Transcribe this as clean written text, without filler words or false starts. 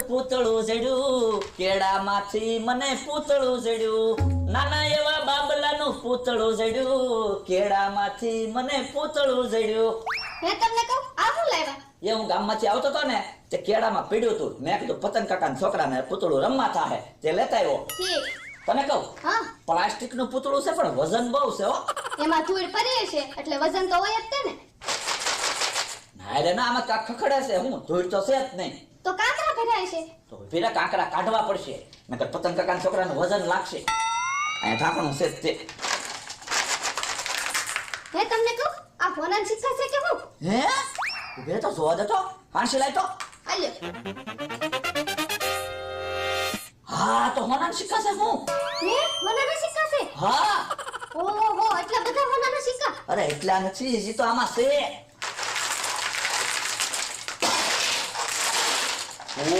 પૂતળું જડ્યું, કેળામાંથી મને પૂતળું જડ્યું, નાના એવા બાબલાનું પૂતળું જડ્યું, કેળામાંથી મને પૂતળું જડ્યું. હે તમને કહું આ શું લાવ્યા? એ હું ગામમાંથી આવતો હતો ને તે કેળામાં પીડ્યું હતું. મેં કીધું પતંગ કાકાના છોકરાને પૂતળું રમવા થાય તે લેતા આવ્યો. ઠીક. તને કહું હા પ્લાસ્ટિકનું પૂતળું છે પણ વજન બહુ છે હો. એમાં ધૂળ પડી છે એટલે વજન તો હોય જ તે ને. ના રે ના, આમાં કાંક ખખડે છે. હું ધૂળ તો છે જ નહીં. તો કાંકરા ભરાય છે. તો ફેરા કાંકરા કાઢવા પડશે, નકર પતંગ કાકાના છોકરાનું વજન લાગશે. અહીંયા ઢાંકણું છે જ તે. હે તમને કહું આ હોનાન સિક્કા છે કે હું? હે ઉભે તો જોવા દે તો, હાંસી લાય તો. આલ્યો. હા તો હોનાના સિક્કા છે. હું હે હોનાના સિક્કા છે? હા. ઓહો એટલા બધા હોનાના સિક્કા? અરે એટલા નથી, હજી તો આમાં છે.